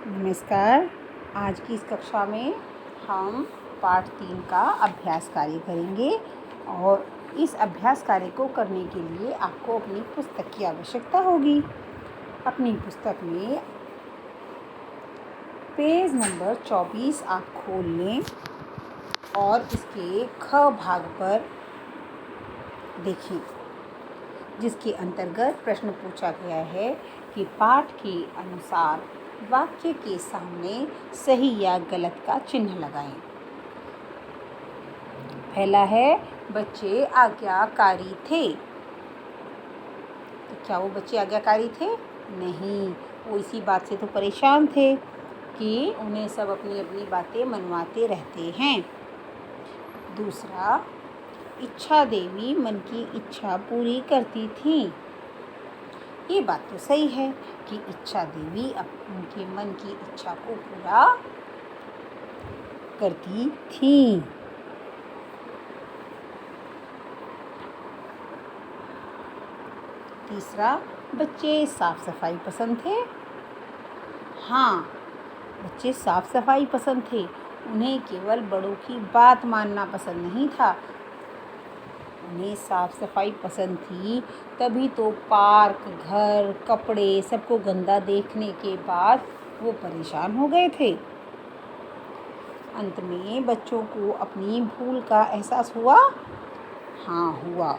नमस्कार। आज की इस कक्षा में हम पाठ 3 का अभ्यास कार्य करेंगे और इस अभ्यास कार्य को करने के लिए आपको अपनी पुस्तक की आवश्यकता होगी। अपनी पुस्तक में पेज नंबर 24 आप खोल लें और इसके ख भाग पर देखें, जिसके अंतर्गत प्रश्न पूछा गया है कि पाठ के अनुसार वाक्य के सामने सही या गलत का चिन्ह लगाएं। पहला है, बच्चे आज्ञाकारी थे। तो क्या वो बच्चे आज्ञाकारी थे? नहीं, वो इसी बात से तो परेशान थे कि उन्हें सब अपनी अपनी बातें मनवाते रहते हैं। दूसरा, इच्छा देवी मन की इच्छा पूरी करती थी। ये बात तो सही है कि इच्छा देवी उनके मन की इच्छा को पूरा करती थी। तीसरा, बच्चे साफ सफाई पसंद थे। हाँ, बच्चे साफ सफाई पसंद थे। उन्हें केवल बड़ों की बात मानना पसंद नहीं था। उन्हें साफ सफाई पसंद थी, तभी तो पार्क, घर, कपड़े सबको गंदा देखने के बाद वो परेशान हो गए थे। अंत में बच्चों को अपनी भूल का एहसास हुआ। हाँ, हुआ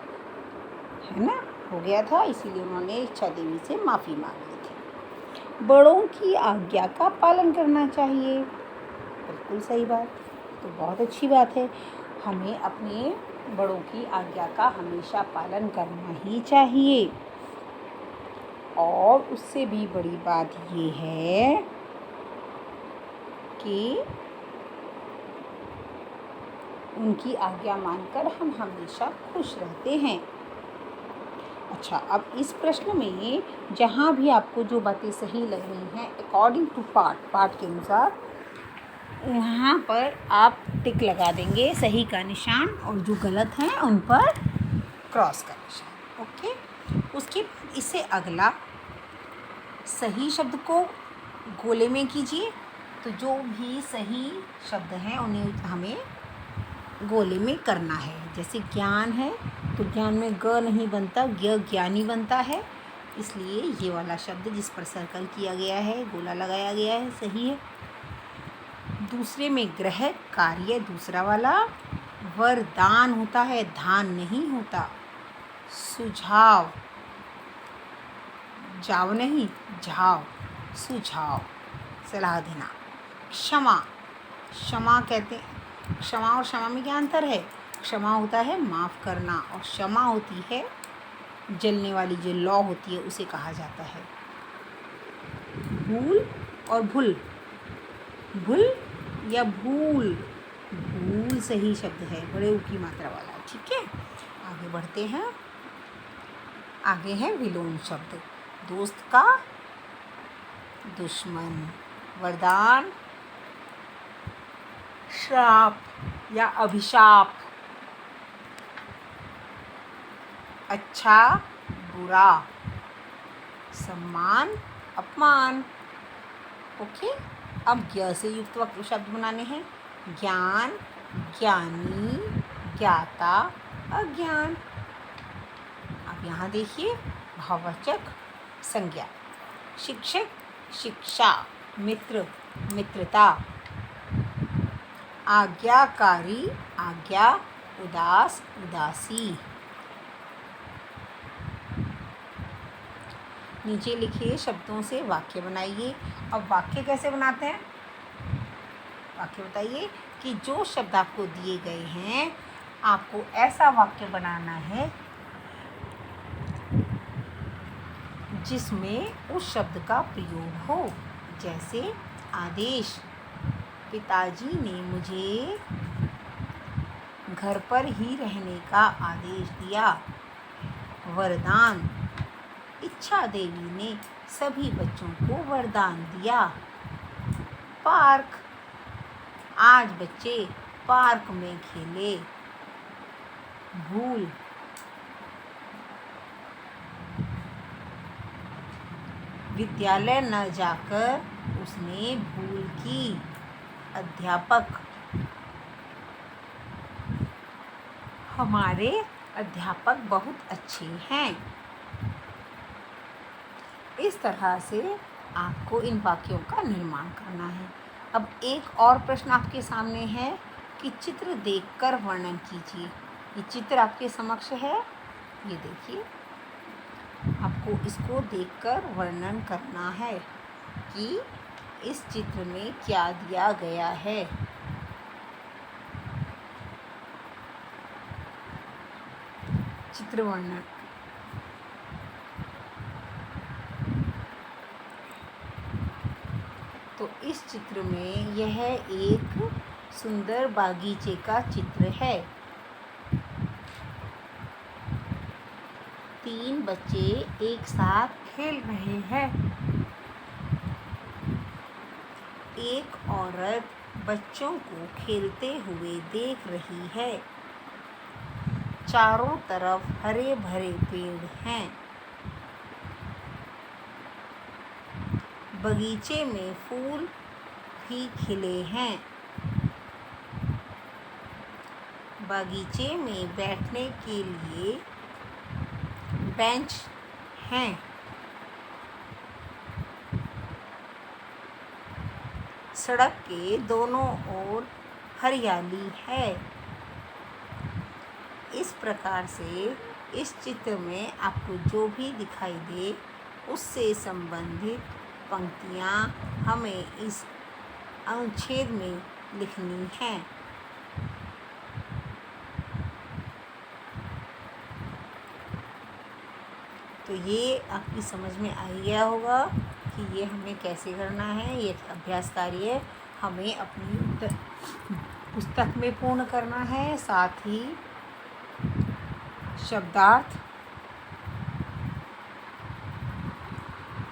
है ना, हो गया था, इसीलिए उन्होंने इच्छा देवी से माफ़ी मांग ली थी। बड़ों की आज्ञा का पालन करना चाहिए। बिल्कुल सही बात, तो बहुत अच्छी बात है। हमें अपने बड़ों की आज्ञा का हमेशा पालन करना ही चाहिए। और उससे भी बड़ी बात ये है कि उनकी आज्ञा मानकर हम हमेशा खुश रहते हैं। अच्छा, अब इस प्रश्न में जहाँ भी आपको जो बातें सही लग रही हैं अकॉर्डिंग टू पाठ के अनुसार, यहाँ पर आप टिक लगा देंगे, सही का निशान, और जो गलत हैं उन पर क्रॉस का निशान। ओके। उसके बाद इससे अगला, सही शब्द को गोले में कीजिए। तो जो भी सही शब्द हैं उन्हें हमें गोले में करना है। जैसे ज्ञान है तो ज्ञान में ग नहीं बनता, ज्ञानी बनता है, इसलिए ये वाला शब्द जिस पर सर्कल किया गया है, गोला लगाया गया है, सही है। दूसरे में ग्रह कार्य, दूसरा वाला वरदान होता है, दान नहीं होता। सुझाव, जाव नहीं, झाव, सुझाव, सलाह देना। क्षमा, क्षमा कहते हैं, क्षमा और क्षमा में क्या अंतर है? क्षमा होता है माफ़ करना और क्षमा होती है जलने वाली जो लौ होती है उसे कहा जाता है। भूल और भूल, भूल या भूल, भूल सही शब्द है, बड़े ऊ की मात्रा वाला। ठीक है, आगे बढ़ते हैं। आगे है विलोम शब्द, दोस्त का दुश्मन, वरदान, श्राप या अभिशाप, अच्छा बुरा, सम्मान अपमान। ओके। अब ज्ञ से युक्त वाक्य शब्द बनाने हैं। ज्ञान, ज्ञानी, ज्ञाता, अज्ञान। अब यहाँ देखिए, भाववाचक संज्ञा, शिक्षक, शिक्षा, मित्र, मित्रता, आज्ञाकारी, आज्ञा, उदास, उदासी। नीचे लिखे शब्दों से वाक्य बनाइए। अब वाक्य कैसे बनाते हैं? वाक्य बताइए कि जो शब्द आपको दिए गए हैं, आपको ऐसा वाक्य बनाना है जिसमें उस शब्द का प्रयोग हो। जैसे आदेश, पिताजी ने मुझे घर पर ही रहने का आदेश दिया। वरदान, इच्छा देवी ने सभी बच्चों को वरदान दिया। पार्क, आज बच्चे पार्क में खेले। भूल, विद्यालय न जाकर उसने भूल की। अध्यापक, हमारे अध्यापक बहुत अच्छे हैं। इस तरह से आपको इन वाक्यों का निर्माण करना है। अब एक और प्रश्न आपके सामने है कि चित्र देखकर वर्णन कीजिए। ये चित्र आपके समक्ष है, ये देखिए। आपको इसको देखकर वर्णन करना है कि इस चित्र में क्या दिया गया है। चित्र वर्णन। तो इस चित्र में यह एक सुंदर बागीचे का चित्र है। 3 बच्चे एक साथ खेल रहे हैं। एक औरत बच्चों को खेलते हुए देख रही है। चारों तरफ हरे भरे पेड़ हैं। बगीचे में फूल भी खिले हैं। बगीचे में बैठने के लिए बेंच हैं। सड़क के दोनों ओर हरियाली है। इस प्रकार से इस चित्र में आपको जो भी दिखाई दे उससे संबंधित पंक्तियाँ हमें इस अनुच्छेद में लिखनी हैं। तो ये आपकी समझ में आ गया होगा कि ये हमें कैसे करना है। ये अभ्यास कार्य हमें अपनी पुस्तक में पूर्ण करना है। साथ ही शब्दार्थ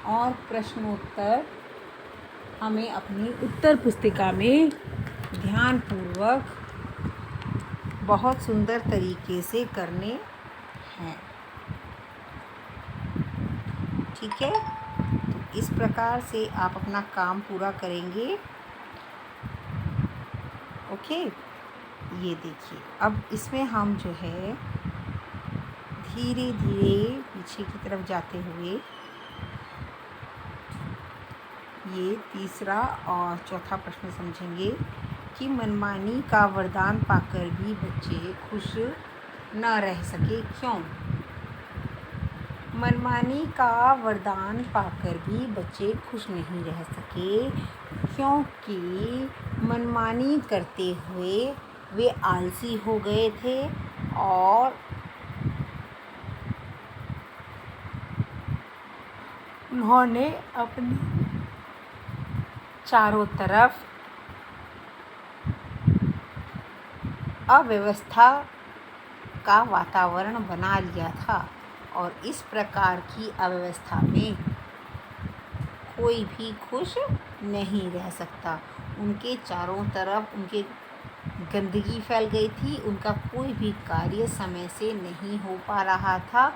और प्रश्नोत्तर हमें अपनी उत्तर पुस्तिका में ध्यानपूर्वक बहुत सुंदर तरीके से करने हैं। ठीक है, तो इस प्रकार से आप अपना काम पूरा करेंगे। ओके, ये देखिए। अब इसमें हम जो है धीरे धीरे पीछे की तरफ जाते हुए ये तीसरा और चौथा प्रश्न समझेंगे कि मनमानी का वरदान पाकर भी बच्चे खुश न रह सके, क्यों? मनमानी का वरदान पाकर भी बच्चे खुश नहीं रह सके क्योंकि मनमानी करते हुए वे आलसी हो गए थे और उन्होंने अपनी चारों तरफ अव्यवस्था का वातावरण बना लिया था और इस प्रकार की अव्यवस्था में कोई भी खुश नहीं रह सकता। उनके चारों तरफ उनके गंदगी फैल गई थी। उनका कोई भी कार्य समय से नहीं हो पा रहा था,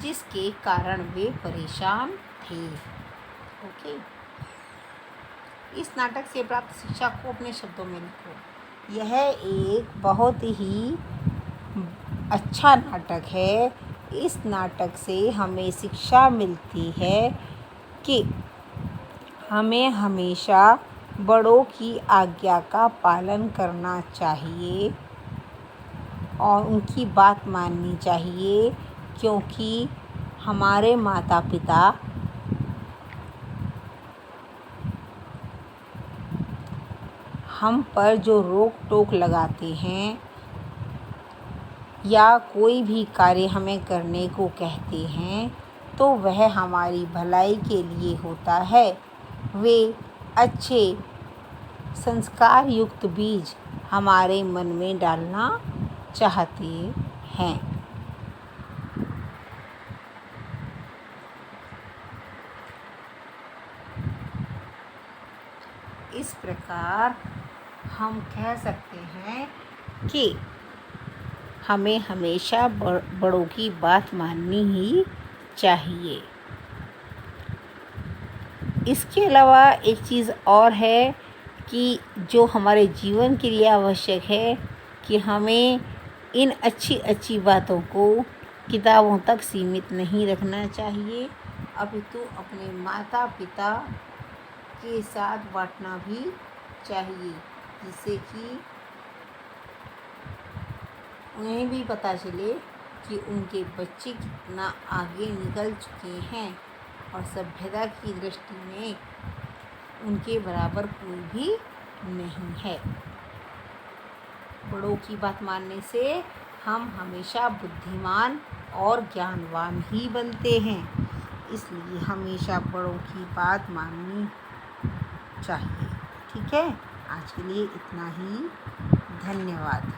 जिसके कारण वे परेशान थे। ओके, इस नाटक से प्राप्त शिक्षा को अपने शब्दों में लिखो। यह एक बहुत ही अच्छा नाटक है। इस नाटक से हमें शिक्षा मिलती है कि हमें हमेशा बड़ों की आज्ञा का पालन करना चाहिए और उनकी बात माननी चाहिए, क्योंकि हमारे माता पिता हम पर जो रोक टोक लगाते हैं या कोई भी कार्य हमें करने को कहते हैं तो वह हमारी भलाई के लिए होता है। वे अच्छे संस्कार युक्त बीज हमारे मन में डालना चाहते हैं। इस प्रकार हम कह सकते हैं कि हमें हमेशा बड़ों की बात माननी ही चाहिए। इसके अलावा एक चीज़ और है कि जो हमारे जीवन के लिए आवश्यक है कि हमें इन अच्छी अच्छी बातों को किताबों तक सीमित नहीं रखना चाहिए, अपितु अपने माता पिता के साथ बांटना भी चाहिए, जिससे कि उन्हें भी पता चले कि उनके बच्चे कितना आगे निकल चुके हैं और सभ्यता की दृष्टि में उनके बराबर कोई भी नहीं है। बड़ों की बात मानने से हम हमेशा बुद्धिमान और ज्ञानवान ही बनते हैं, इसलिए हमेशा बड़ों की बात माननी चाहिए। ठीक है, आज के लिए इतना ही। धन्यवाद।